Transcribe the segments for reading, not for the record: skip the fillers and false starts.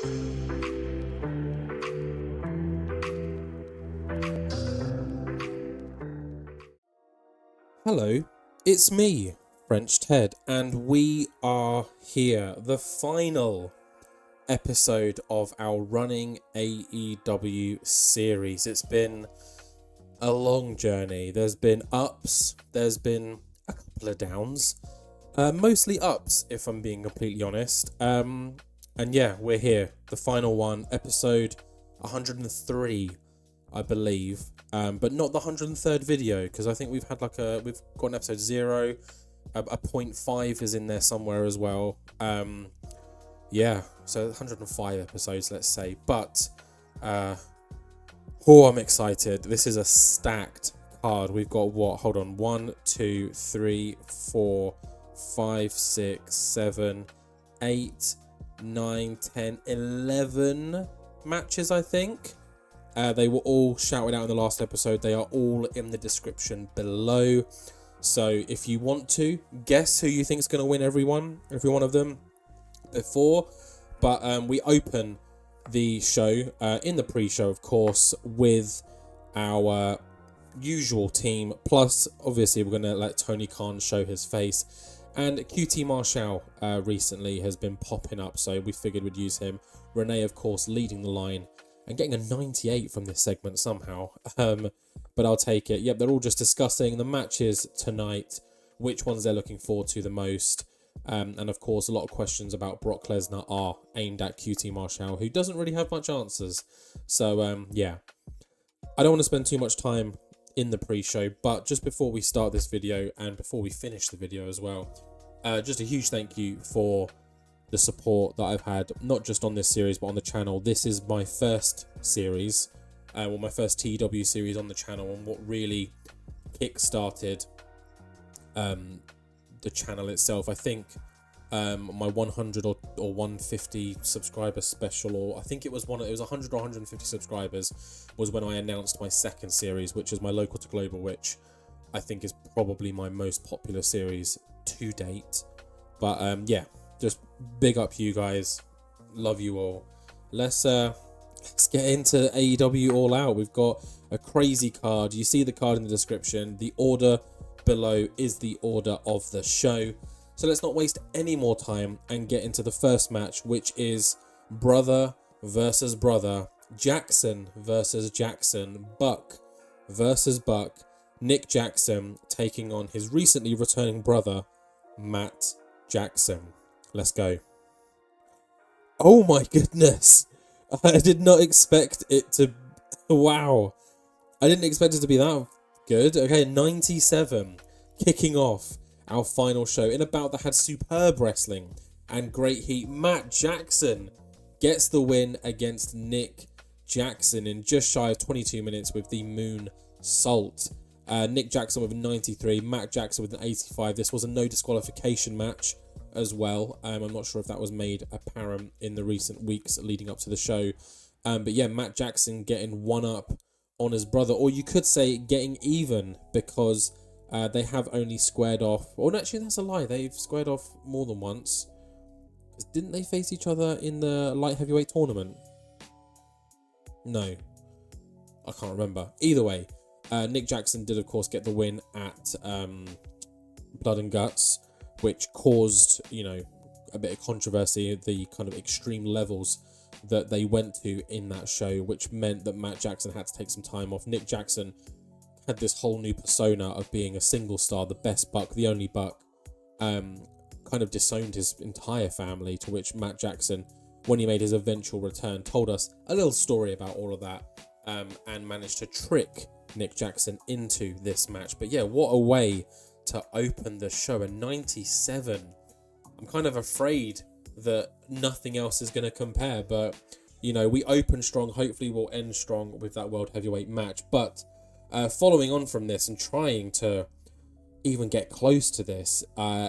Hello, it's me, French Ted, and we are here, the final episode of our Running AEW series. It's been a long journey. There's been ups, there's been a couple of downs, mostly ups, if I'm being completely honest. And yeah, we're here, the final one, episode 103, I believe. But not the 103rd video, because I think we've got an episode 0, a 0.5 is in there somewhere as well. Yeah, so 105 episodes, let's say. But, I'm excited. This is a stacked card. We've got what? Hold on. 1, 2, 3, 4, 5, 6, 7, 8, 9, 10, 11 matches, I think. They were all shouted out in the last episode. They are all in the description below. So if you want to guess who you think is going to win every one of them before. But we open the show in the pre-show, of course, with our usual team. Plus, obviously, we're going to let Tony Khan show his face. And QT Marshall recently has been popping up, so we figured we'd use him. Renee, of course, leading the line. And getting a 98 from this segment somehow. But I'll take it. Yep, they're all just discussing the matches tonight, which ones they're looking forward to the most. And of course, a lot of questions about Brock Lesnar are aimed at QT Marshall, who doesn't really have much answers. So, yeah. I don't want to spend too much time in the pre-show, but just before we start this video, and before we finish the video as well, just a huge thank you for the support that I've had, not just on this series, but on the channel. This is my first series, my first TEW series on the channel, and what really kick-started the channel itself. I think my 100 or 150 subscriber special, or I think it was 100 or 150 subscribers, was when I announced my second series, which is my Local to Global, which I think is probably my most popular series to date. But yeah, just big up you guys, love you all. Let's get into AEW All Out. We've got a crazy card. You see the card in the description. The order below is the order of the show. So let's not waste any more time and get into the first match, which is brother versus brother, Jackson versus Jackson, Buck versus Buck. Nick Jackson taking on his recently returning brother, Matt Jackson. Let's go. Oh my goodness. I did not expect it to... Wow. I didn't expect it to be that good. Okay, 97. Kicking off our final show in a bout that had superb wrestling and great heat. Matt Jackson gets the win against Nick Jackson in just shy of 22 minutes with the moonsault. Nick Jackson with a 93. Matt Jackson with an 85. This was a no disqualification match as well. I'm not sure if that was made apparent in the recent weeks leading up to the show. But yeah, Matt Jackson getting one up on his brother, or you could say getting even, because they have only squared off. Or actually, that's a lie. They've squared off more than once. Didn't they face each other in the light heavyweight tournament? No, I can't remember. Either way, Nick Jackson did, of course, get the win at Blood and Guts, which caused, a bit of controversy, the kind of extreme levels that they went to in that show, which meant that Matt Jackson had to take some time off. Nick Jackson had this whole new persona of being a single star, the best Buck, the only Buck, kind of disowned his entire family, to which Matt Jackson, when he made his eventual return, told us a little story about all of that, and managed to trick Nick Jackson into this match. But yeah, what a way to open the show. A 97. I'm kind of afraid that nothing else is going to compare, but we open strong. Hopefully we'll end strong with that world heavyweight match. But following on from this and trying to even get close to this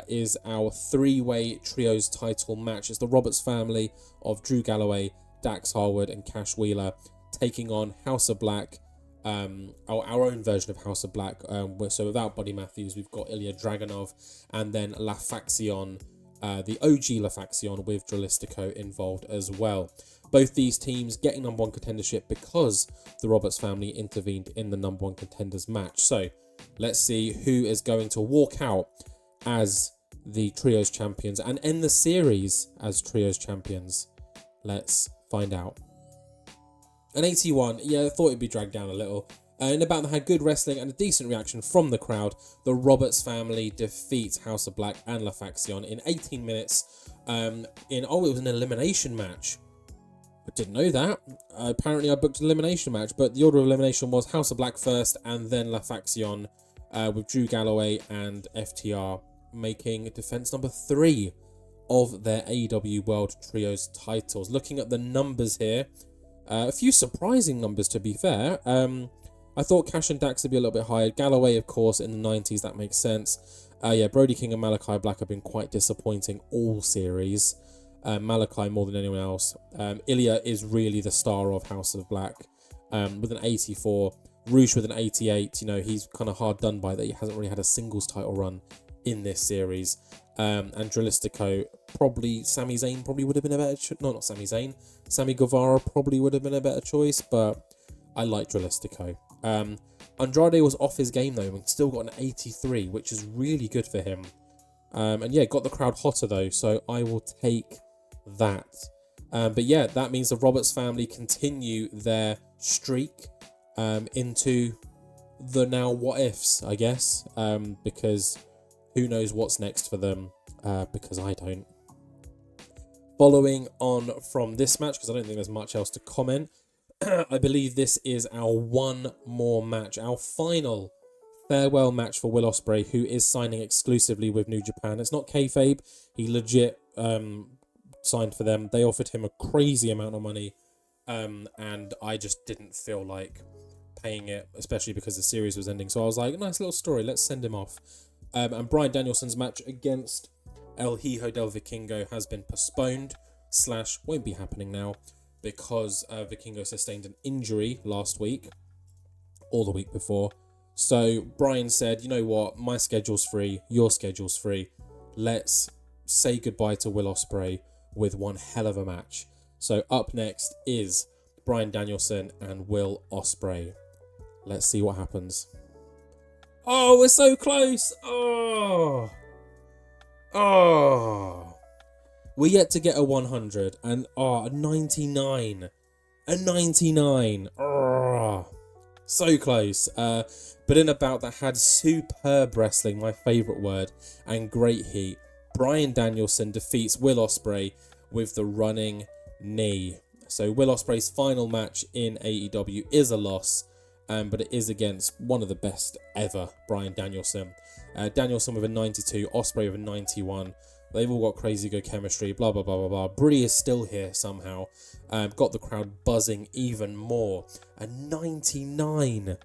is our three-way trios title match. It's the Roberts family of Drew Galloway, Dax Harwood and Cash Wheeler taking on House of Black, our own version of House of Black. So without Buddy Matthews, we've got Ilya Dragunov, and then La Faccion, the OG La Faccion with Dralistico involved as well. Both these teams getting number one contendership because the Roberts family intervened in the number one contenders match. So let's see who is going to walk out as the Trios champions and end the series as Trios champions. Let's find out. An 81, yeah, I thought it'd be dragged down a little. In a bout that had good wrestling and a decent reaction from the crowd, the Roberts family defeat House of Black and La Faccion in 18 minutes. It was an elimination match. I didn't know that. Apparently I booked an elimination match, but the order of elimination was House of Black first and then La Faccion with Drew Galloway and FTR making defense number 3 of their AEW World Trios titles. Looking at the numbers here, a few surprising numbers to be fair. I thought Cash and Dax would be a little bit higher. Galloway, of course, in the 90s, that makes sense. Brody King and Malachi Black have been quite disappointing all series. Malachi more than anyone else. Ilya is really the star of House of Black with an 84. Roosh with an 88. You know, he's kind of hard done by that. He hasn't really had a singles title run in this series. And Dralistico, probably Sami Zayn probably would have been a better not Sami Zayn. Sammy Guevara probably would have been a better choice, but I like Dralistico. Andrade was off his game though and still got an 83, which is really good for him. And yeah, got the crowd hotter though, so I will take that. But yeah, that means the Roberts family continue their streak into the now what ifs, I guess, because who knows what's next for them, because I don't. Following on from this match, because I don't think there's much else to comment, I believe this is our one more match, our final farewell match for Will Ospreay, who is signing exclusively with New Japan. It's not kayfabe, he legit signed for them. They offered him a crazy amount of money, and I just didn't feel like paying it, especially because the series was ending. So I was like, nice little story, let's send him off. And Bryan Danielson's match against El Hijo del Vikingo has been postponed / won't be happening now because Vikingo sustained an injury last week or the week before. So Bryan said, you know what, my schedule's free, your schedule's free. Let's say goodbye to Will Ospreay with one hell of a match. So up next is Bryan Danielson and Will Ospreay. Let's see what happens. Oh, we're so close. Oh. We're yet to get a 100 and a 99. A 99. So close. But in a bout that had superb wrestling, my favourite word, and great heat, Bryan Danielson defeats Will Ospreay with the running knee. So Will Ospreay's final match in AEW is a loss, but it is against one of the best ever, Bryan Danielson. Danielson with a 92, Ospreay with a 91. They've all got crazy good chemistry, blah, blah, blah, blah, blah. Brie is still here somehow. Got the crowd buzzing even more. A 99.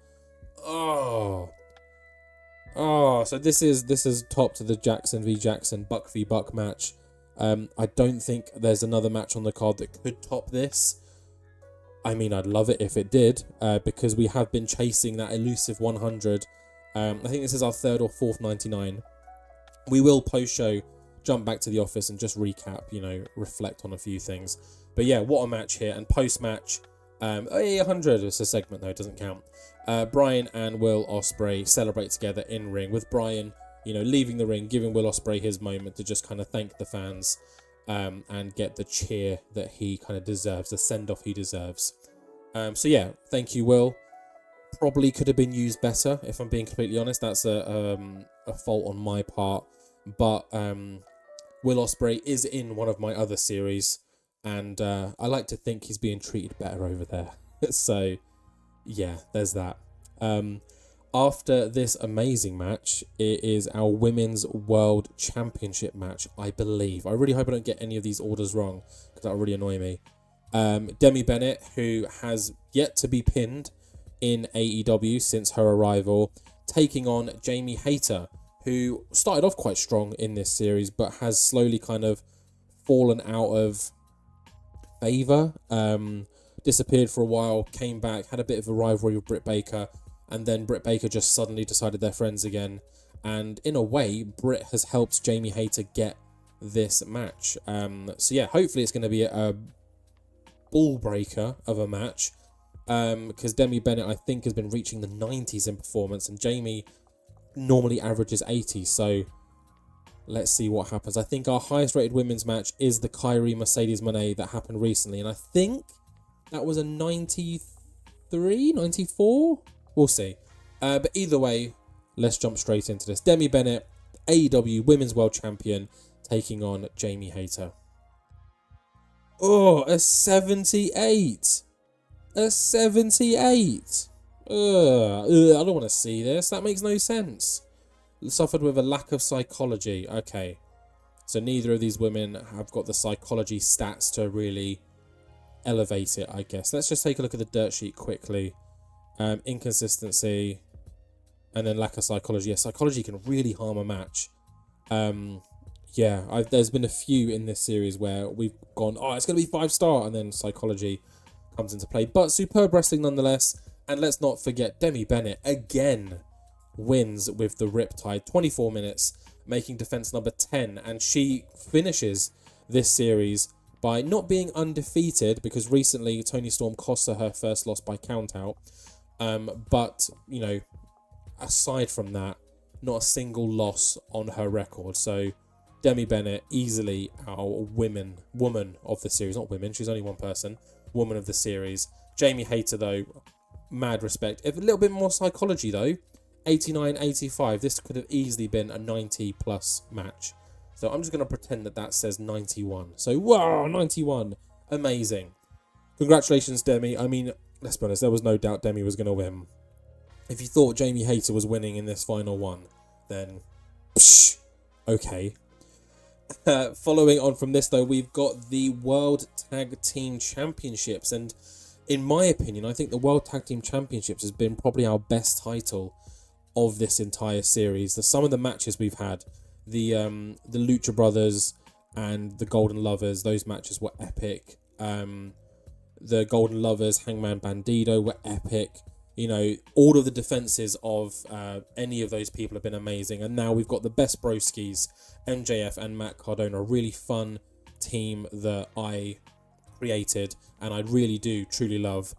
So this is top to the Jackson v Jackson, Buck v Buck match. I don't think there's another match on the card that could top this. I mean, I'd love it if it did, because we have been chasing that elusive 100. I think this is our third or fourth 99. We will post-show jump back to the office and just recap, reflect on a few things. But yeah, what a match here. And post-match, 100 is a segment though, it doesn't count. Bryan and Will Ospreay celebrate together in ring, with Bryan, leaving the ring, giving Will Ospreay his moment to just kind of thank the fans and get the cheer that he kind of deserves, the send-off he deserves. So yeah, thank you, Will. Probably could have been used better, if I'm being completely honest. That's a fault on my part. But Will Ospreay is in one of my other series, and I like to think he's being treated better over there. So yeah, there's that. After this amazing match, it is our Women's World Championship match, I believe. I really hope I don't get any of these orders wrong, because that would really annoy me. Demi Bennett, who has yet to be pinned in AEW since her arrival, taking on Jamie Hayter, who started off quite strong in this series, but has slowly kind of fallen out of favour. Disappeared for a while, came back, had a bit of a rivalry with Britt Baker, and then Britt Baker just suddenly decided they're friends again. And in a way, Britt has helped Jamie Hayter get this match. So yeah, hopefully it's going to be a ball breaker of a match, because Demi Bennett, I think, has been reaching the 90s in performance, and Jamie normally averages 80. So let's see what happens. I think our highest rated women's match is the Kyrie Mercedes Moné that happened recently, and I think that was a 93, 94. We'll see. But either way, let's jump straight into this. Demi Bennett, AEW Women's World Champion, taking on Jamie Hayter. Oh, a 78. A 78. I don't want to see this. That makes no sense. Suffered with a lack of psychology. Okay. So neither of these women have got the psychology stats to really elevate it, I guess. Let's just take a look at the dirt sheet quickly. Inconsistency. And then lack of psychology. Yeah, psychology can really harm a match. There's been a few in this series where we've gone, oh, it's going to be 5-star, and then psychology comes into play. But superb wrestling nonetheless. And let's not forget, Demi Bennett again wins with the Riptide. 24 minutes, making defense number 10. And she finishes this series by not being undefeated, because recently Toni Storm cost her first loss by countout. But, you know, aside from that, not a single loss on her record. So Demi Bennett, easily our woman of the series. Not women, she's only one person. Woman of the series. Jamie Hayter, though, mad respect. If a little bit more psychology, though, 89-85. This could have easily been a 90-plus match. So I'm just going to pretend that says 91. So, wow, 91. Amazing. Congratulations, Demi. I mean, let's be honest, there was no doubt Demi was going to win. If you thought Jamie Hayter was winning in this final one, then, okay. Following on from this, though, we've got the World Tag Team Championships. And in my opinion, I think the World Tag Team Championships has been probably our best title of this entire series. Some of the matches we've had, the Lucha Brothers and the Golden Lovers, those matches were epic. The Golden Lovers, Hangman, Bandido were epic. You know, all of the defenses of any of those people have been amazing. And now we've got the best Broskis, MJF and Matt Cardona, a really fun team that I created and I really do truly love.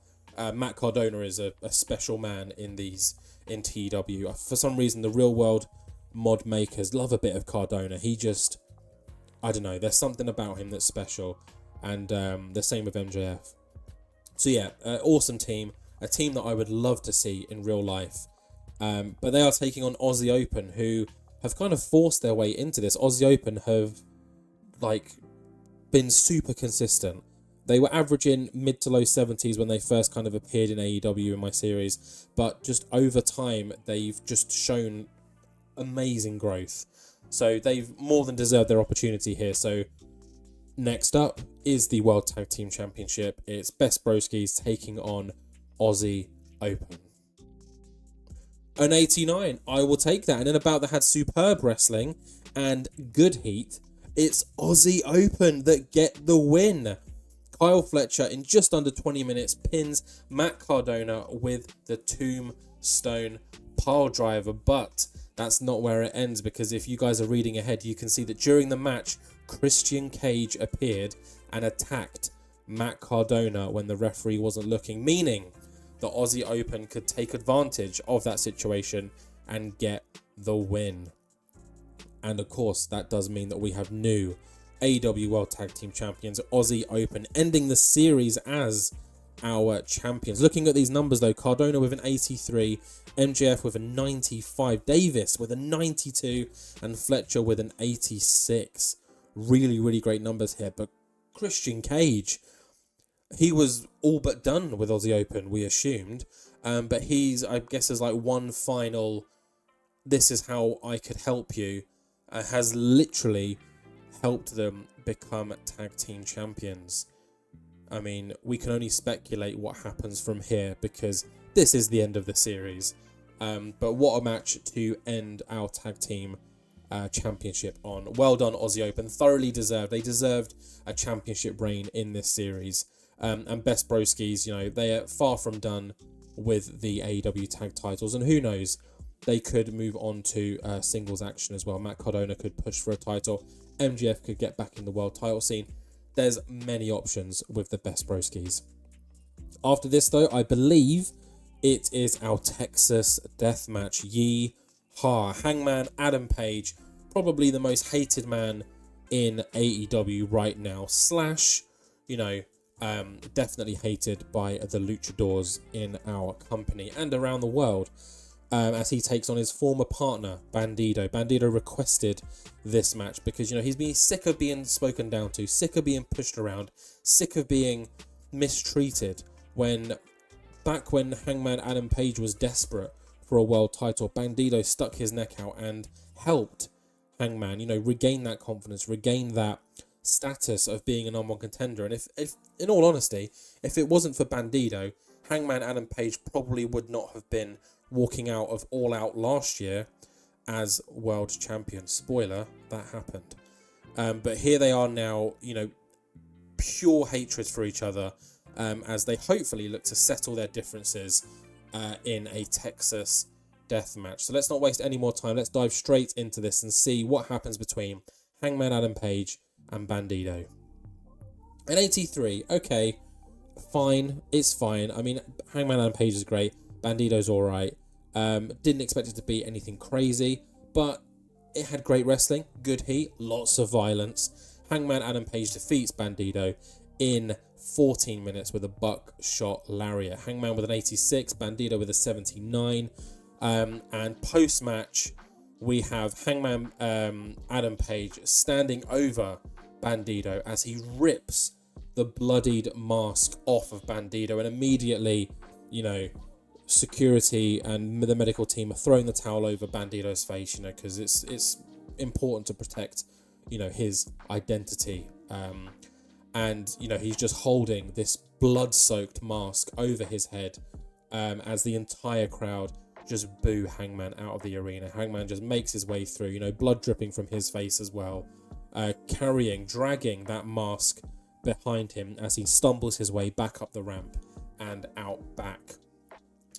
Matt Cardona is a special man in TEW. For some reason, the real world mod makers love a bit of Cardona. He just, I don't know, there's something about him that's special. And the same with MJF. So yeah, awesome team. A team that I would love to see in real life. But they are taking on Aussie Open, who have kind of forced their way into this. Aussie Open have, been super consistent. They were averaging mid to low 70s when they first kind of appeared in AEW in my series. But just over time, they've just shown amazing growth. So they've more than deserved their opportunity here. So next up is the World Tag Team Championship. It's Best Broskis taking on Aussie Open. An 89, I will take that. And in about that had superb wrestling and good heat. It's Aussie Open that get the win. Kyle Fletcher in just under 20 minutes pins Matt Cardona with the Tombstone Piledriver. But that's not where it ends, because if you guys are reading ahead, you can see that during the match, Christian Cage appeared and attacked Matt Cardona when the referee wasn't looking, meaning the Aussie Open could take advantage of that situation and get the win. And of course, that does mean that we have new AEW World Tag Team Champions, Aussie Open, ending the series as our champions. Looking at these numbers though, Cardona with an 83, MJF with a 95, Davis with a 92, and Fletcher with an 86. Really, really great numbers here. But Christian Cage, he was all but done with Aussie Open, we assumed. But he's, I guess, as one final, this is how I could help you, has literally helped them become tag team champions. I mean, we can only speculate what happens from here, because this is the end of the series. But what a match to end our tag team championship on. Well done, Aussie Open. Thoroughly deserved. They deserved a championship reign in this series. And Best Broskis, they are far from done with the AEW tag titles. And who knows, they could move on to singles action as well. Matt Cardona could push for a title. MGF could get back in the world title scene. There's many options with the best broskies. After this, though, I believe it is our Texas Deathmatch. Yee-haw. Hangman Adam Page, probably the most hated man in AEW right now. Slash, definitely hated by the luchadors in our company and around the world. As he takes on his former partner, Bandido. Bandido requested this match because, he's been sick of being spoken down to, sick of being pushed around, sick of being mistreated. Back when Hangman Adam Page was desperate for a world title, Bandido stuck his neck out and helped Hangman, regain that confidence, regain that status of being a number one contender. And if in all honesty, if it wasn't for Bandido, Hangman Adam Page probably would not have been walking out of All Out last year as world champion. Spoiler, that happened. But here they are now, pure hatred for each other, as they hopefully look to settle their differences in a Texas death match. So let's not waste any more time. Let's dive straight into this and see what happens between Hangman Adam Page and Bandido. An 83, okay, fine, it's fine. I mean, Hangman Adam Page is great. Bandido's alright. Didn't expect it to be anything crazy, but it had great wrestling, good heat, lots of violence. Hangman Adam Page defeats Bandido in 14 minutes with a buckshot lariat. Hangman with an 86, Bandido with a 79. And post-match, we have Hangman Adam Page standing over Bandido as he rips the bloodied mask off of Bandido, and immediately, security and the medical team are throwing the towel over Bandido's face, because it's important to protect, his identity. And, he's just holding this blood-soaked mask over his head as the entire crowd just boo Hangman out of the arena. Hangman just makes his way through, blood dripping from his face as well, dragging that mask behind him as he stumbles his way back up the ramp and out back.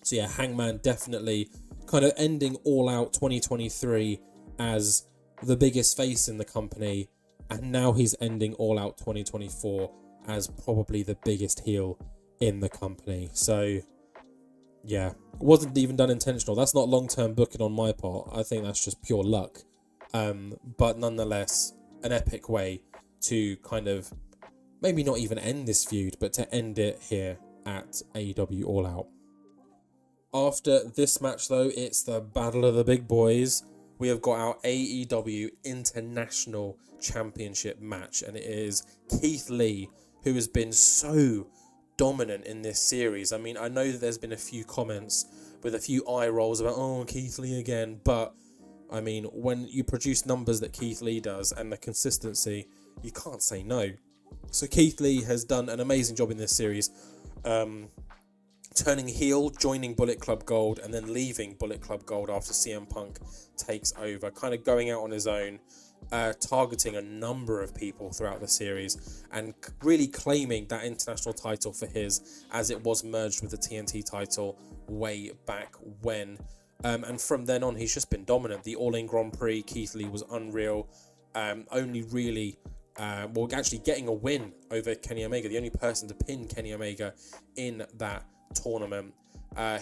So yeah, Hangman definitely kind of ending All Out 2023 as the biggest face in the company, and now he's ending All Out 2024 as probably the biggest heel in the company. So yeah, it wasn't even done intentional. That's not long-term booking on my part. I think that's just pure luck. But nonetheless, an epic way to kind of maybe not even end this feud, but to end it here at AEW All Out. After this match, though, it's the Battle of the Big Boys. We have got our AEW International Championship match, and it is Keith Lee, who has been so dominant in this series. I mean, I know that there's been a few comments with a few eye rolls about, oh, Keith Lee again, but I mean, when you produce numbers that Keith Lee does and the consistency, you can't say no. So Keith Lee has done an amazing job in this series, turning heel, joining Bullet Club Gold, and then leaving Bullet Club Gold after CM Punk takes over, kind of going out on his own, targeting a number of people throughout the series, and really claiming that international title for his, as it was merged with the TNT title way back when. And from then on, he's just been dominant. The All In Grand Prix, Keith Lee was unreal. Only really, actually getting a win over Kenny Omega, the only person to pin Kenny Omega in that tournament.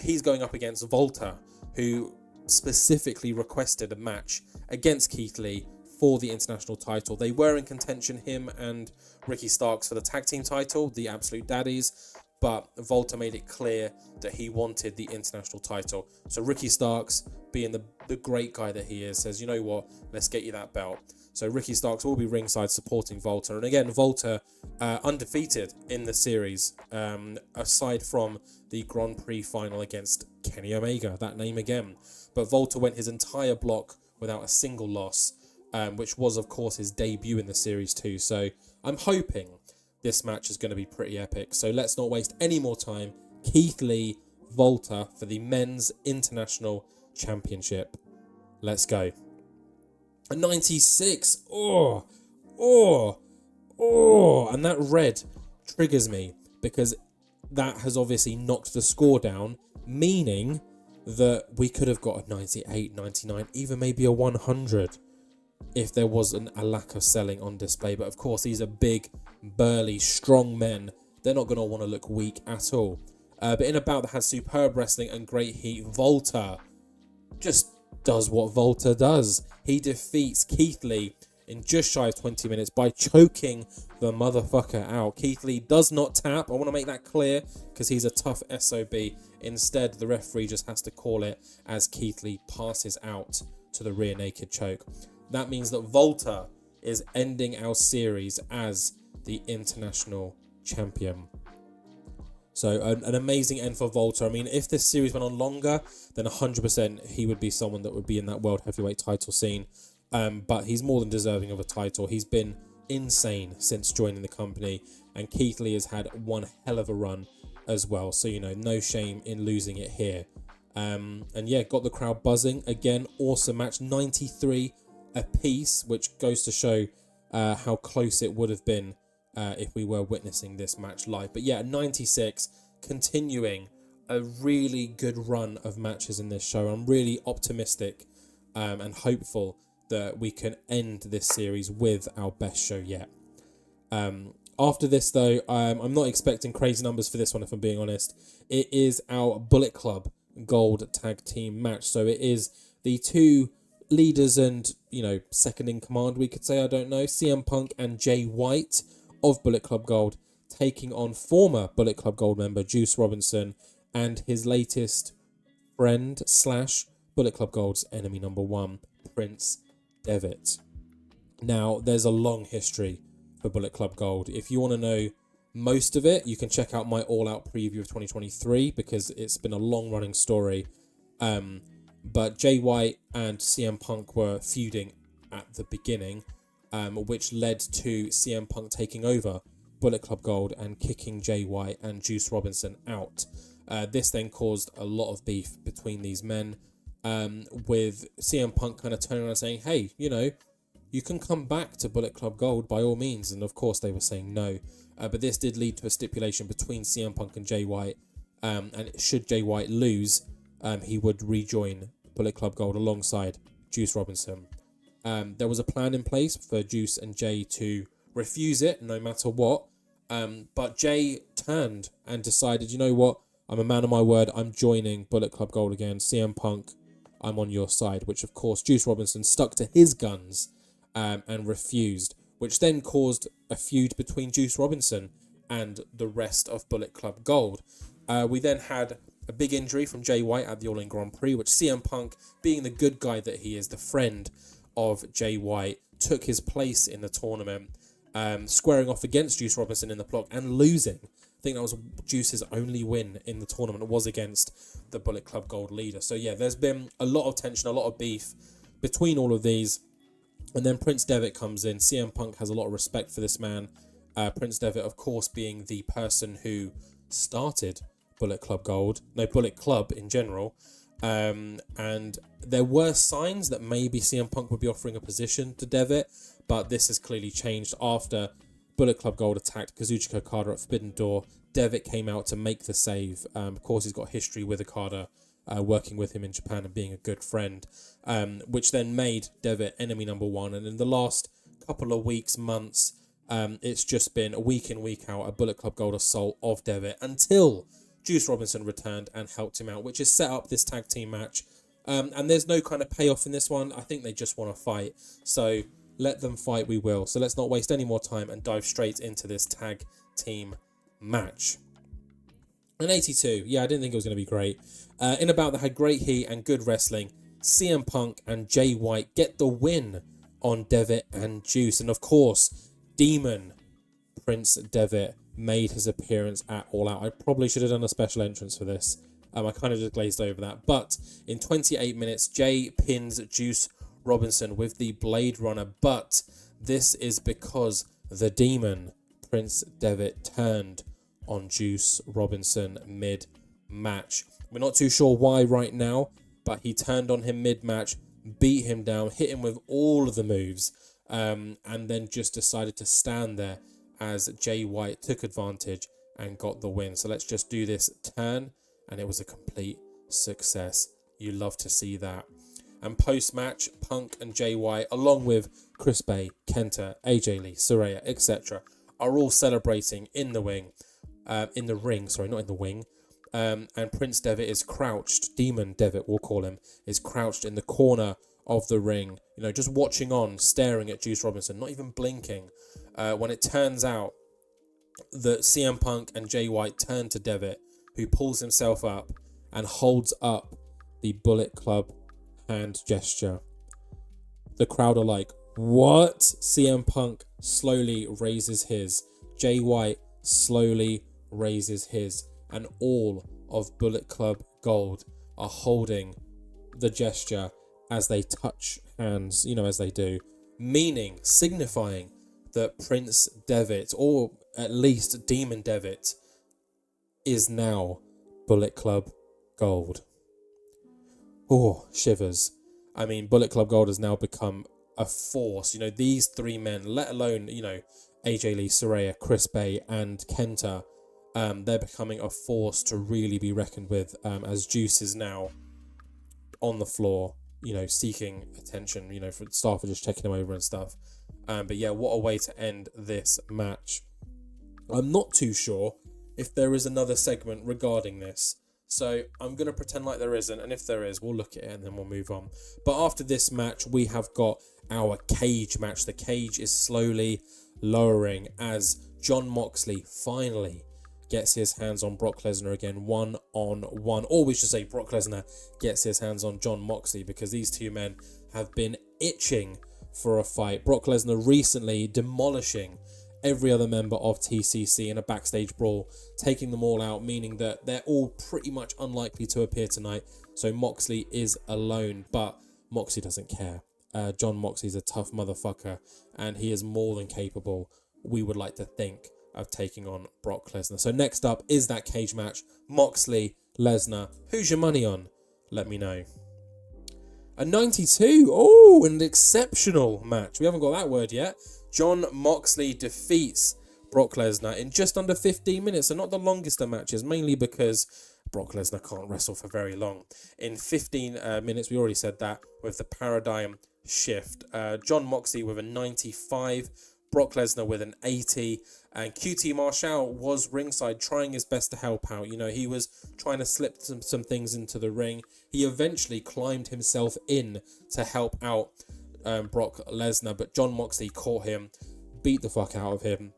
He's going up against Volta, who specifically requested a match against Keith Lee for the international title. They were in contention, him and Ricky Starks, for the tag team title, the Absolute Daddies, but Volta made it clear that he wanted the international title. So Ricky Starks, being the great guy that he is, says, you know what, let's get you that belt. So Ricky Starks will be ringside supporting Volta. And again, Volta undefeated in the series, aside from the Grand Prix final against Kenny Omega, that name again. But Volta went his entire block without a single loss, which was, of course, his debut in the series too. So I'm hoping this match is going to be pretty epic. So let's not waste any more time. Keith Lee, Volta for the Men's International Championship. Let's go. A 96. Oh. And that red triggers me because that has obviously knocked the score down, meaning that we could have got a 98, 99, even maybe a 100 if there wasn't a lack of selling on display. But of course, these are big, burly, strong men. They're not going to want to look weak at all. But in a bout that had superb wrestling and great heat, Volta just does what Volta does. He defeats Keith Lee in just shy of 20 minutes by choking the motherfucker out. Keith Lee does not tap. I want to make that clear because he's a tough SOB. Instead, the referee just has to call it as Keith Lee passes out to the rear naked choke. That means that Volta is ending our series as the international champion. So an amazing end for Volta. I mean, if this series went on longer, then 100% he would be someone that would be in that world heavyweight title scene. But he's more than deserving of a title. He's been insane since joining the company. And Keith Lee has had one hell of a run as well. So, you know, no shame in losing it here. And yeah, got the crowd buzzing. Again, awesome match. 93 apiece, which goes to show how close it would have been if we were witnessing this match live. But yeah, 96, continuing a really good run of matches in this show. I'm really optimistic and hopeful that we can end this series with our best show yet. After this, though, I'm not expecting crazy numbers for this one, if I'm being honest. It is our Bullet Club Gold Tag Team match. So it is the two leaders and, you know, second in command, we could say, I don't know, CM Punk and Jay White of Bullet Club Gold taking on former Bullet Club Gold member Juice Robinson and his latest friend / Bullet Club Gold's enemy number one, Prince Devitt. Now, there's a long history for Bullet Club Gold. If you want to know most of it, you can check out my All Out preview of 2023 because it's been a long running story. But Jay White and CM Punk were feuding at the beginning, which led to CM Punk taking over Bullet Club Gold and kicking Jay White and Juice Robinson out. This then caused a lot of beef between these men, with CM Punk kind of turning around and saying, hey, you know, you can come back to Bullet Club Gold by all means. And of course they were saying no. But this did lead to a stipulation between CM Punk and Jay White. And should Jay White lose, he would rejoin Bullet Club Gold alongside Juice Robinson. There was a plan in place for Juice and Jay to refuse it no matter what. But Jay turned and decided, you know what? I'm a man of my word. I'm joining Bullet Club Gold again. CM Punk, I'm on your side. Which, of course, Juice Robinson stuck to his guns and refused. Which then caused a feud between Juice Robinson and the rest of Bullet Club Gold. We then had a big injury from Jay White at the All In Grand Prix, which CM Punk, being the good guy that he is, the friend of Jay White, took his place in the tournament, squaring off against Juice Robinson in the block and losing. I think that was Juice's only win in the tournament. It was against the Bullet Club Gold leader. So yeah, there's been a lot of tension, a lot of beef between all of these. And then Prince Devitt comes in. CM Punk has a lot of respect for this man. Prince Devitt, of course, being the person who started Bullet Club Gold. No, Bullet Club in general. And there were signs that maybe CM Punk would be offering a position to Devitt, but this has clearly changed after Bullet Club Gold attacked Kazuchika Okada at Forbidden Door. Devitt came out to make the save. Of course, he's got history with Okada, working with him in Japan and being a good friend, which then made Devitt enemy number one. And in the last couple of weeks, months, it's just been a week in, week out, a Bullet Club Gold assault of Devitt until Juice Robinson returned and helped him out, which has set up this tag team match. And there's no kind of payoff in this one. I think they just want to fight. So let them fight, we will. So let's not waste any more time and dive straight into this tag team match. An 82. Yeah, I didn't think it was going to be great. In a bout that had great heat and good wrestling, CM Punk and Jay White get the win on Devitt and Juice. And of course, Demon Prince Devitt made his appearance at All Out. I probably should have done a special entrance for this. I kind of just glazed over that. But in 28 minutes, Jay pins Juice Robinson with the Blade Runner. But this is because the Demon Prince Devitt turned on Juice Robinson mid-match. We're not too sure why right now, but he turned on him mid-match, beat him down, hit him with all of the moves, and then just decided to stand there as Jay White took advantage and got the win. So let's just do this turn, and it was a complete success. You love to see that. And post-match, Punk and Jay White, along with Chris Bay, Kenta, AJ Lee, Saraya, etc., are all celebrating in the ring. And Prince Devitt is crouched. Demon Devitt, we'll call him, is crouched in the corner of the ring, just watching on, staring at Juice Robinson, not even blinking. When it turns out that CM Punk and Jay White turn to Devitt, who pulls himself up and holds up the Bullet Club hand gesture. The crowd are like, what? CM Punk slowly raises his. Jay White slowly raises his. And all of Bullet Club Gold are holding the gesture as they touch hands, as they do. Meaning, signifying that Prince Devitt, or at least Demon Devitt, is now Bullet Club Gold. Oh, shivers. I mean, Bullet Club Gold has now become a force. These three men, let alone, AJ Lee, Saraya, Chris Bay, and Kenta, they're becoming a force to really be reckoned with, as Juice is now on the floor, seeking attention, for staff are just checking him over and stuff. But yeah, what a way to end this match. I'm not too sure if there is another segment regarding this. So I'm going to pretend like there isn't, and if there is, we'll look at it and then we'll move on. But after this match, we have got our cage match. The cage is slowly lowering as Jon Moxley finally gets his hands on Brock Lesnar again, 1-on-1. Or we should say Brock Lesnar gets his hands on Jon Moxley, because these two men have been itching for a fight. Brock Lesnar recently demolishing every other member of TCC in a backstage brawl, taking them all out, meaning that they're all pretty much unlikely to appear tonight. So Moxley is alone, but Moxley doesn't care. Jon Moxley's a tough motherfucker, and he is more than capable, we would like to think, of taking on Brock Lesnar. So next up is that cage match, Moxley, Lesnar. Who's your money on? Let me know. A 92. Oh, an exceptional match. We haven't got that word yet. Jon Moxley defeats Brock Lesnar in just under 15 minutes. So not the longest of matches, mainly because Brock Lesnar can't wrestle for very long. In 15 minutes, we already said that, with the paradigm shift. Jon Moxley with a 95, Brock Lesnar with an 80, and QT Marshall was ringside trying his best to help out. He was trying to slip some things into the ring. He eventually climbed himself in to help out Brock Lesnar, but Jon Moxley caught him, beat the fuck out of him,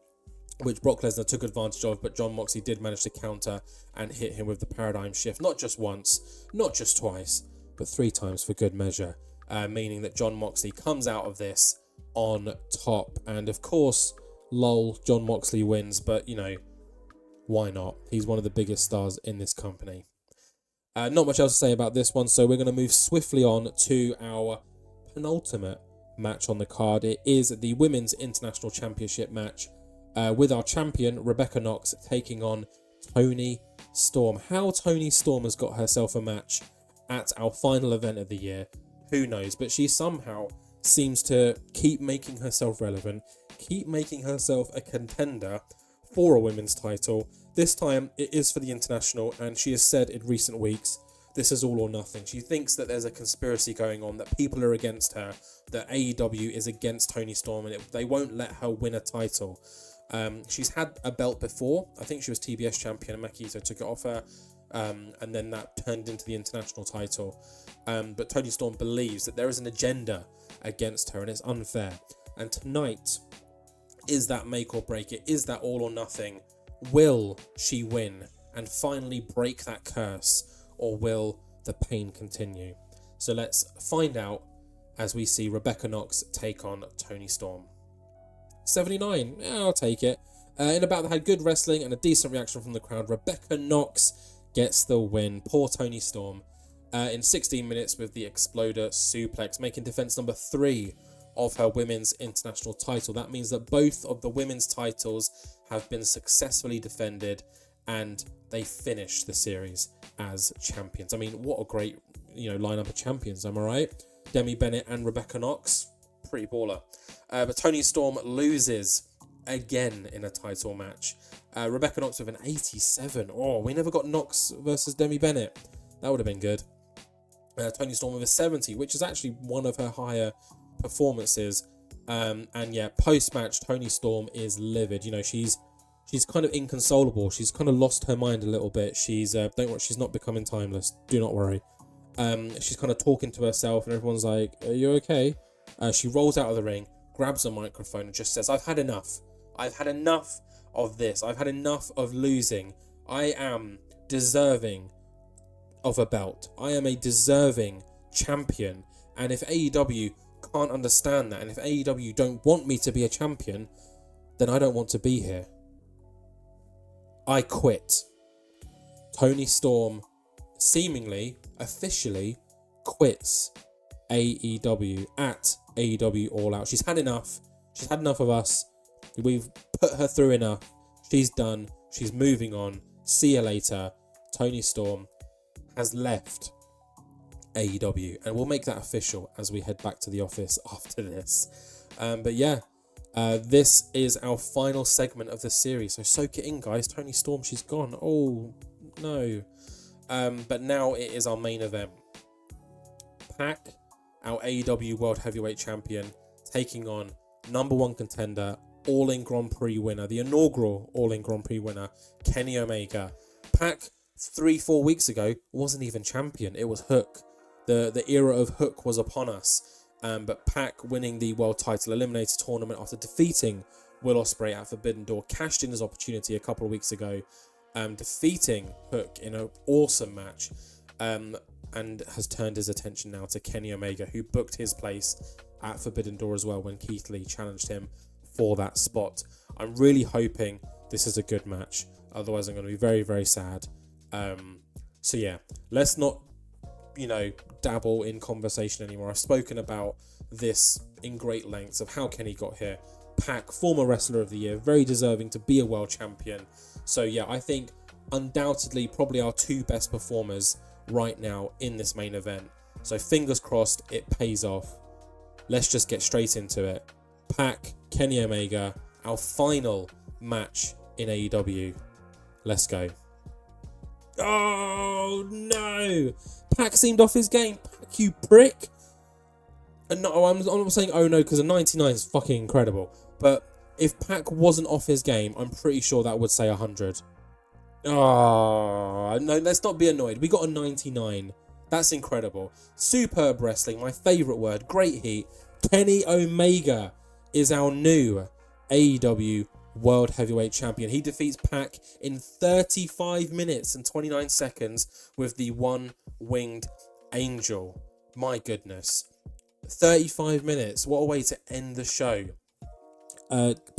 which Brock Lesnar took advantage of, but Jon Moxley did manage to counter and hit him with the paradigm shift, not just once, not just twice, but 3 times for good measure, meaning that Jon Moxley comes out of this on top. And of course, lol, Jon Moxley wins, but why not? He's one of the biggest stars in this company. Not much else to say about this one, so we're going to move swiftly on to our penultimate match on the card. It is the Women's International Championship match, with our champion Rebecca Knox taking on Toni Storm. How Toni Storm has got herself a match at our final event of the year, who knows? But she somehow seems to keep making herself relevant, keep making herself a contender for a women's title. This time it is for the international, and she has said in recent weeks this is all or nothing. She thinks that there's a conspiracy going on, that people are against her, that AEW is against Toni Storm, and they won't let her win a title. She's had a belt before. I think she was TBS champion and Makito took it off her, and then that turned into the international title. But Toni Storm believes that there is an agenda against her and it's unfair. And tonight is that make or break. It is that all or nothing. Will she win and finally break that curse, or will the pain continue? So let's find out as we see Rebecca Knox take on Toni Storm. 79, I'll take it. In about that, had good wrestling and a decent reaction from the crowd. Rebecca Knox gets the win. Poor Toni Storm. In 16 minutes with the Exploder Suplex, making defense number 3 of her women's international title. That means that both of the women's titles have been successfully defended, and they finish the series as champions. I mean, what a great, lineup of champions, am I right? Demi Bennett and Rebecca Knox, pretty baller. But Toni Storm loses again in a title match. Rebecca Knox with an 87. Oh, we never got Knox versus Demi Bennett. That would have been good. Toni Storm with a 70, which is actually one of her higher performances. And yeah, post-match, Toni Storm is livid. You know, she's kind of inconsolable. She's kind of lost her mind a little bit. She's don't worry, she's not becoming timeless. Do not worry. She's kind of talking to herself, and everyone's like, "Are you okay?" She rolls out of the ring, grabs a microphone, and just says, "I've had enough. I've had enough of this. I've had enough of losing. I am deserving of a belt. I am a deserving champion. And if AEW can't understand that, and if AEW don't want me to be a champion, then I don't want to be here. I quit." Toni Storm seemingly, officially quits AEW at AEW All Out. She's had enough. She's had enough of us. We've put her through enough. She's done. She's moving on. See you later. Toni Storm has left AEW, and we'll make that official as we head back to the office after this. But yeah, this is our final segment of the series, so soak it in, guys. Toni Storm, she's gone. Oh no. But now it is our main event. Pac, our AEW World Heavyweight Champion, taking on number one contender, All-In Grand Prix winner, the inaugural All-In Grand Prix winner, Kenny Omega. Pac 3-4 weeks ago wasn't even champion. It was Hook. The era of Hook was upon us. But Pac winning the world title eliminator tournament after defeating Will Ospreay at Forbidden Door, cashed in his opportunity a couple of weeks ago, defeating Hook in an awesome match, and has turned his attention now to Kenny Omega, who booked his place at Forbidden Door as well when Keith Lee challenged him for that spot. I'm really hoping this is a good match. Otherwise, I'm going to be very, very sad. So yeah, let's not, dabble in conversation anymore. I've spoken about this in great lengths of how Kenny got here. Pac, former wrestler of the year, very deserving to be a world champion. So yeah, I think undoubtedly probably our two best performers right now in this main event. So fingers crossed it pays off. Let's just get straight into it. Pac, Kenny Omega, our final match in AEW. Let's go. Oh no! Pac seemed off his game. Pac, you prick. And no, I'm not saying oh no, because a 99 is fucking incredible. But if Pac wasn't off his game, I'm pretty sure that would say 100. Oh no, let's not be annoyed. We got a 99. That's incredible. Superb wrestling, my favourite word. Great heat. Kenny Omega is our new AEW World Heavyweight Champion. He defeats Pac in 35 minutes and 29 seconds with the one-winged angel. My goodness. 35 minutes. What a way to end the show.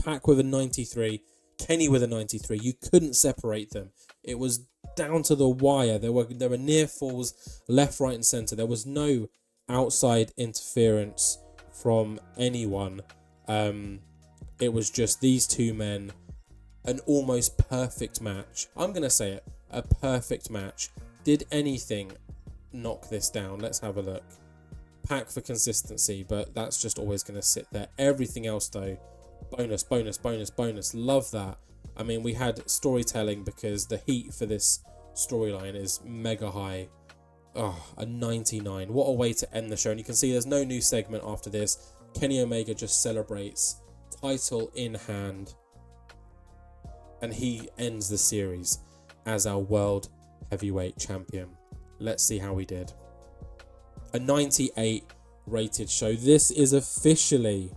Pac with a 93. Kenny with a 93. You couldn't separate them. It was down to the wire. There were near falls left, right and centre. There was no outside interference from anyone. It was just these two men. An almost perfect match. I'm going to say it. A perfect match. Did anything knock this down? Let's have a look. Pac for consistency, but that's just always going to sit there. Everything else though, bonus, bonus, bonus, bonus. Love that. I mean, we had storytelling because the heat for this storyline is mega high. Oh, a 99. What a way to end the show. And you can see there's no new segment after this. Kenny Omega just celebrates, title in hand, and he ends the series as our World Heavyweight Champion. Let's see how we did. A 98 rated show. This is officially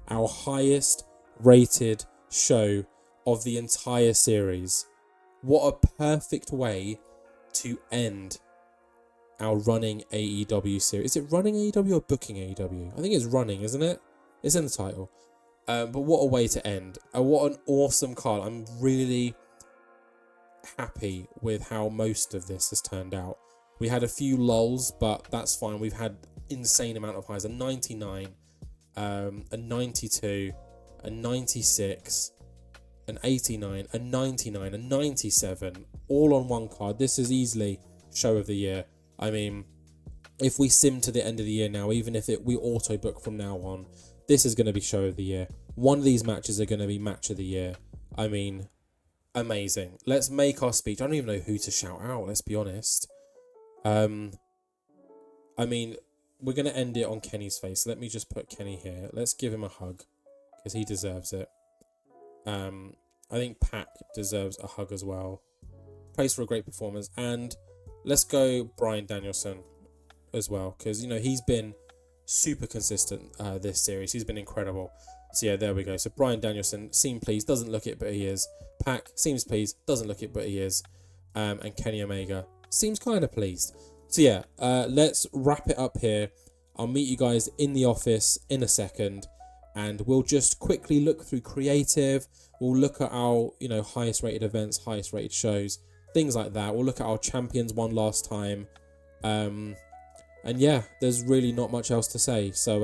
our highest rated show of the entire series. What a perfect way to end our Running AEW series. Is it Running AEW or Booking AEW? I think it's Running, isn't it? It's in the title. But what a way to end. What an awesome card. I'm really happy with how most of this has turned out. We had a few lulls, but that's fine. We've had insane amount of highs. A 99, a 92, a 96, an 89, a 99, a 97, all on one card. This is easily show of the year. I mean, if we sim to the end of the year now, even if we auto book from now on, this is going to be show of the year. One of these matches are going to be match of the year. I mean, amazing. Let's make our speech. I don't even know who to shout out, let's be honest. I mean, we're going to end it on Kenny's face. Let me just put Kenny here. Let's give him a hug because he deserves it. I think Pac deserves a hug as well. Praise for a great performance. And let's go Bryan Danielson as well, because, you know, he's been super consistent this series. He's been incredible. So yeah, there we go. So Bryan Danielson, seemed pleased, doesn't look it, but he is. Pac seems pleased, doesn't look it, but he is. And Kenny Omega seems kind of pleased. So yeah, let's wrap it up here. I'll meet you guys in the office in a second, and we'll just quickly look through creative. We'll look at our, you know, highest rated events, highest rated shows, things like that. We'll look at our champions one last time. And yeah, there's really not much else to say. So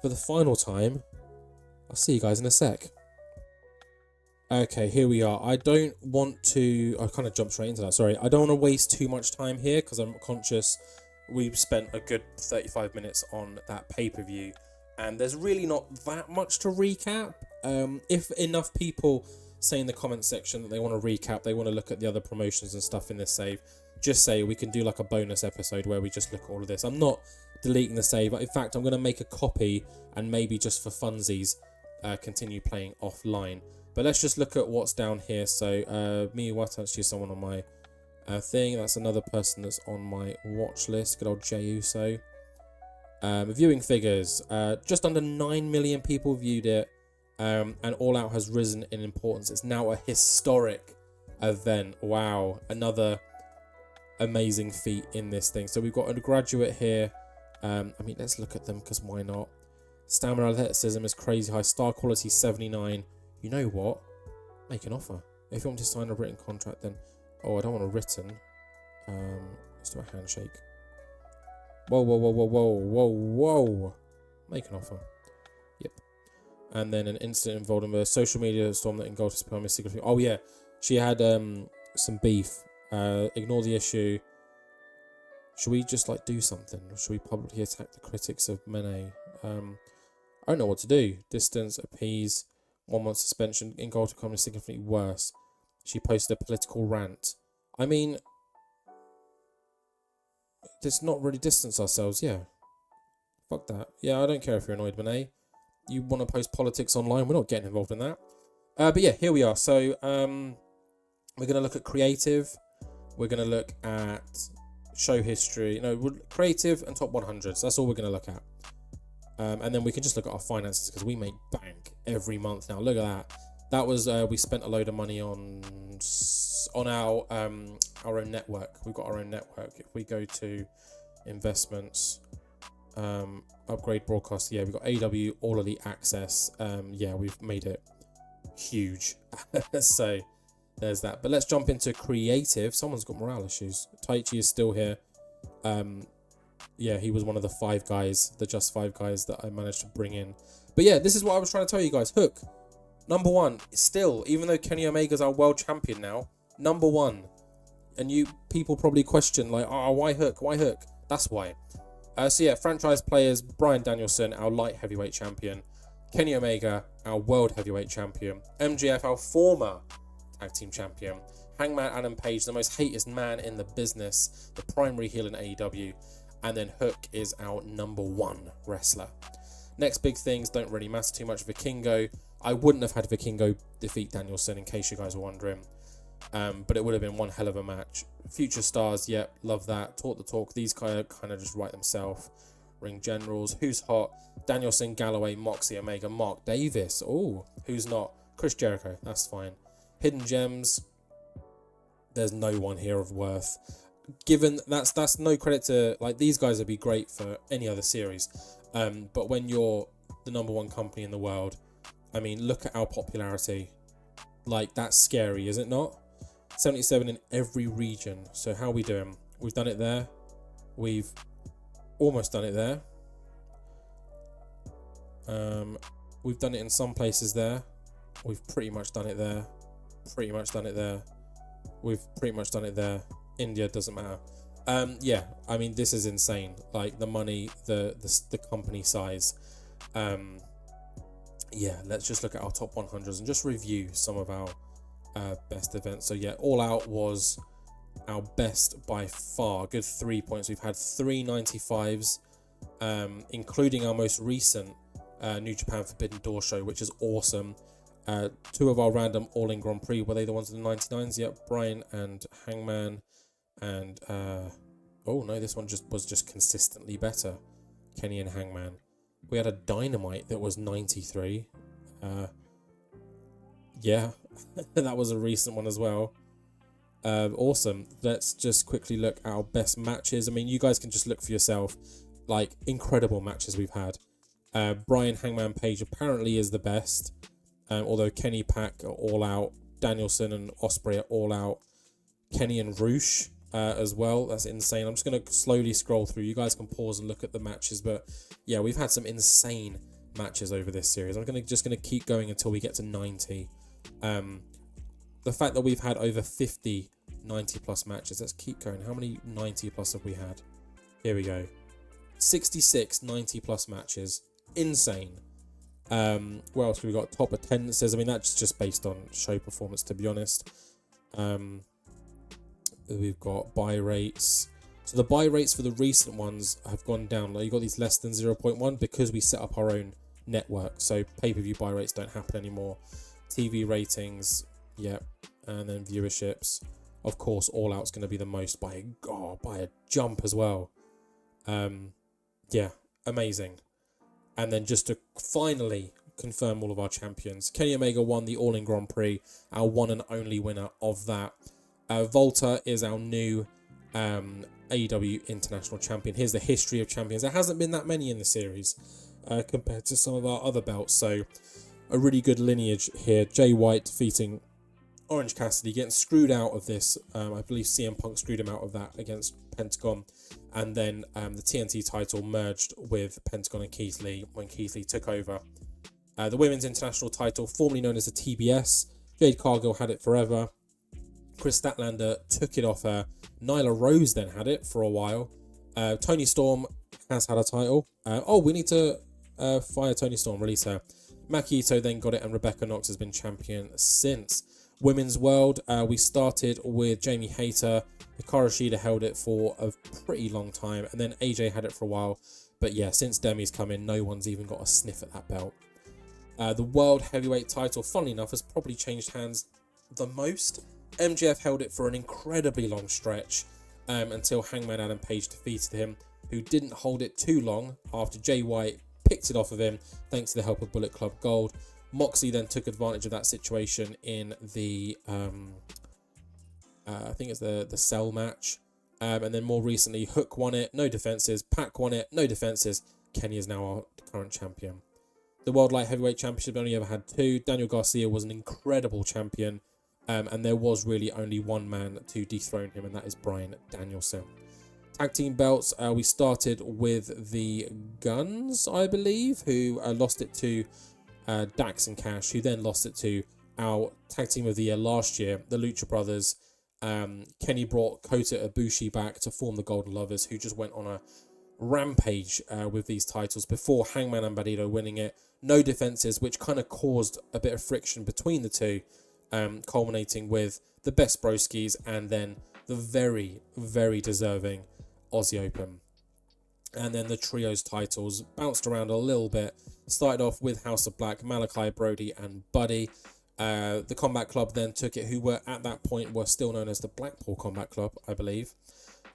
for the final time, I'll see you guys in a sec. Okay, here we are. I don't want to... I kind of jumped straight into that, sorry. I don't want to waste too much time here because I'm conscious we've spent a good 35 minutes on that pay-per-view. And there's really not that much to recap. If enough people say in the comment section that they want to recap, they want to look at the other promotions and stuff in this save, just say we can do like a bonus episode where we just look at all of this. I'm not deleting the save. In fact, I'm going to make a copy and maybe just for funsies continue playing offline. But let's just look at what's down here. So Miyu Watachi is someone on my thing. That's another person that's on my watch list. Good old Jey Uso. Viewing figures. Just under 9 million people viewed it. And All Out has risen in importance. It's now a historic event. Wow. Another amazing feat in this thing. So we've got a graduate here. I mean, let's look at them because why not? Stamina athleticism is crazy high. Star quality 79. You know what? Make an offer. If you want to sign a written contract, then... Oh, I don't want a written. Let's do a handshake. Whoa, whoa, whoa, whoa, whoa, whoa, whoa. Make an offer. Yep. And then an incident involved in a social media storm that engulfed his primary secret. Oh, yeah. She had some beef. Ignore the issue. Should we just, like, do something? Or should we publicly attack the critics of Mene? I don't know what to do. Distance, appease... 1 month suspension, engulfed a company significantly worse. She posted a political rant. I mean, let's not really distance ourselves, yeah. Fuck that. Yeah, I don't care if you're annoyed, Monet. You want to post politics online, we're not getting involved in that. But yeah, here we are. So, we're going to look at creative. We're going to look at show history. No, creative and top 100. So that's all we're going to look at. And then we can just look at our finances because we make bank every month now. Look at that. That was we spent a load of money on our own network. We've got our own network. If we go to investments, upgrade broadcast, yeah, we've got AEW All Elite Access. Yeah, we've made it huge. So there's that. But let's jump into creative. Someone's got morale issues. Taichi is still here. Yeah, he was one of the 5 guys, the just 5 guys that I managed to bring in. But yeah, this is what I was trying to tell you guys. Hook, number 1, still, even though Kenny Omega's our world champion now, number 1. And you people probably question, like, oh, why Hook? Why Hook? That's why. So yeah, franchise players, Bryan Danielson, our light heavyweight champion. Kenny Omega, our world heavyweight champion. MJF, our former tag team champion. Hangman Adam Page, the most hated man in the business, the primary heel in AEW. And then Hook is our number 1 wrestler. Next big things don't really matter too much. Vikingo. I wouldn't have had Vikingo defeat Danielson, in case you guys were wondering. But it would have been one hell of a match. Future stars, yep, love that. Talk the talk. These kind of just write themselves. Ring generals. Who's hot? Danielson, Galloway, Moxley, Omega, Mark Davis. Oh, who's not? Chris Jericho. That's fine. Hidden gems. There's no one here of worth. Given that's no credit to, like, these guys would be great for any other series, but when you're the number 1 company in the world, I mean, look at our popularity. Like, that's scary, is it not? 77 in every region. So how are we doing? We've done it there. We've almost done it there. We've done it in some places there. We've pretty much done it there. Pretty much done it there. We've pretty much done it there. India, doesn't matter. Yeah, I mean, this is insane. Like, the money, the company size. Yeah, let's just look at our top 100s and just review some of our best events. So yeah, All Out was our best by far. Good 3 points. We've had 3 95s, including our most recent New Japan Forbidden Door show, which is awesome. 2 of our random All In Grand Prix, were they the ones in the 99s? Yep, Bryan and Hangman. And, oh no, this one was just consistently better. Kenny and Hangman. We had a Dynamite that was 93. Yeah, that was a recent one as well. Awesome. Let's just quickly look at our best matches. I mean, you guys can just look for yourself. Like, incredible matches we've had. Bryan Hangman Page apparently is the best. Although Kenny Pac are All Out. Danielson and Ospreay are All Out. Kenny and Roosh as well. That's insane. I'm just going to slowly scroll through. You guys can pause and look at the matches. But yeah, we've had some insane matches over this series. I'm just going to keep going until we get to 90. The fact that we've had over 50 90 plus matches. Let's keep going. How many 90 plus have we had? Here we go. 66 90 plus matches. Insane. What else have we got? Top attendances. I mean, that's just based on show performance, to be honest. We've got buy rates. So the buy rates for the recent ones have gone down. Like, you got these less than 0.1 because we set up our own network. So pay-per-view buy rates don't happen anymore. TV ratings, yep, and then viewerships. Of course, All Out's going to be the most by a jump as well. Yeah, amazing. And then just to finally confirm all of our champions, Kenny Omega won the All In Grand Prix, our one and only winner of that. Volta is our new AEW International Champion. Here's the history of champions. There hasn't been that many in the series compared to some of our other belts. So a really good lineage here. Jay White defeating Orange Cassidy, getting screwed out of this. I believe CM Punk screwed him out of that against Pentagon. And then the TNT title merged with Pentagon and Keith Lee when Keith Lee took over. The Women's International title, formerly known as the TBS. Jade Cargill had it forever. Chris Statlander took it off her. Nyla Rose then had it for a while. Toni Storm has had a title. We need to fire Toni Storm, release her. Maki Ito then got it, and Rebecca Knox has been champion since. Women's World, we started with Jamie Hayter. Hikaru Shida held it for a pretty long time, and then AJ had it for a while. But yeah, since Demi's come in, no one's even got a sniff at that belt. The World Heavyweight title, funnily enough, has probably changed hands the most. MJF held it for an incredibly long stretch until Hangman Adam Page defeated him, who didn't hold it too long after Jay White picked it off of him thanks to the help of Bullet Club Gold. Moxley then took advantage of that situation in the I think it's the Cell match, and then more recently Hook won it, no defenses. Pac won it, no defenses. Kenny is now our current champion. The World Light Heavyweight Championship only ever had 2. Daniel Garcia was an incredible champion, and there was really only one man to dethrone him, and that is Bryan Danielson. Tag team belts, we started with the Guns, I believe, who lost it to Dax and Cash, who then lost it to our tag team of the year last year, the Lucha Brothers. Kenny brought Kota Ibushi back to form the Golden Lovers, who just went on a rampage with these titles before Hangman and Bandido winning it. No defenses, which kind of caused a bit of friction between the two, culminating with the best Broskis and then the very, very deserving Aussie Open. And then the trios titles bounced around a little bit. Started off with House of Black, Malachi, Brody and Buddy. The Combat Club then took it, who were at that point were still known as the Blackpool Combat Club, I believe.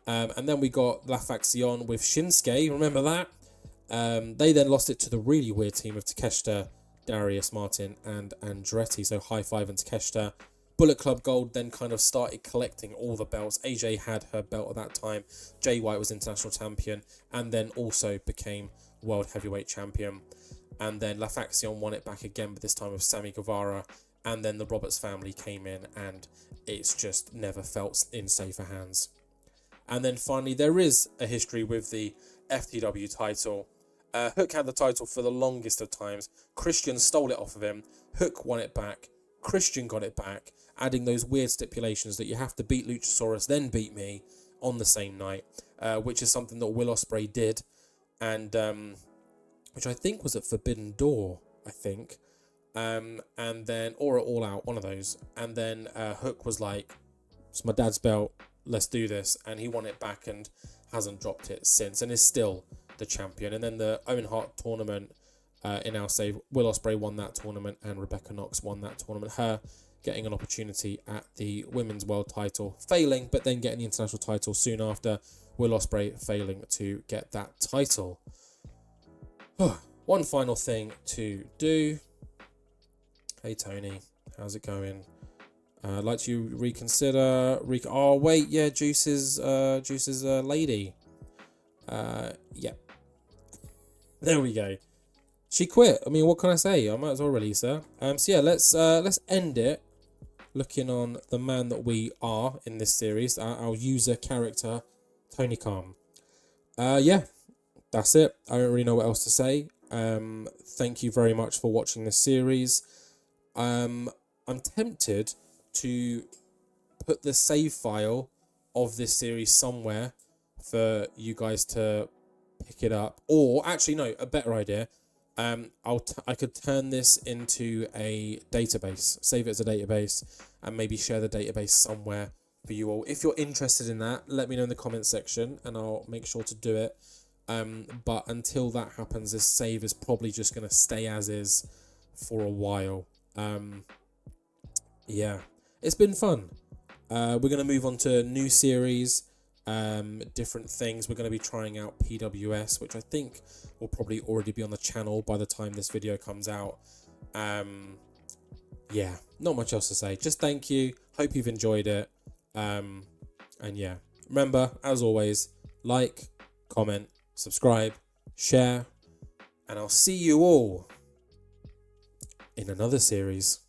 And then we got La Faccion with Shinsuke, remember that? They then lost it to the really weird team of Takeshita, Darius Martin and Andretti, so High Five and Takeshita. Bullet Club Gold then kind of started collecting all the belts. AJ had her belt at that time. Jay White was international champion and then also became world heavyweight champion. And then La Faccion won it back again, but this time with Sammy Guevara. And then the Roberts family came in, and it's just never felt in safer hands. And then finally, there is a history with the FTW title. Hook had the title for the longest of times. Christian stole it off of him. Hook won it back. Christian got it back, adding those weird stipulations that you have to beat Luchasaurus, then beat me on the same night, which is something that Will Ospreay did, and which I think was at Forbidden Door, I think, and then, or at All Out, one of those. And then Hook was like, it's my dad's belt, let's do this. And he won it back and hasn't dropped it since, and is still the champion. And then the Owen Hart tournament, in our save, Will Ospreay won that tournament and Rebecca Knox won that tournament. Her getting an opportunity at the women's world title, failing, but then getting the international title soon after. Will Ospreay failing to get that title. One final thing to do. Hey Tony, how's it going? I'd like to reconsider. Oh wait, yeah, Juice's lady. Yeah. There we go. She quit. I mean, what can I say? I might as well release her. So yeah, let's end it. Looking on the man that we are in this series, our user character, Tony Khan. Yeah, that's it. I don't really know what else to say. Thank you very much for watching this series. I'm tempted to put the save file of this series somewhere for you guys to pick it up. Or actually, no, a better idea. I could turn this into a database, save it as a database, and maybe share the database somewhere for you all. If you're interested in that, let me know in the comment section and I'll make sure to do it. But until that happens, this save is probably just going to stay as is for a while. Yeah, it's been fun. We're going to move on to new series, different things. We're going to be trying out PWS, which I think will probably already be on the channel by the time this video comes out. Yeah, not much else to say. Just thank you. Hope you've enjoyed it. And yeah, remember, as always, like, comment, subscribe, share, and I'll see you all in another series.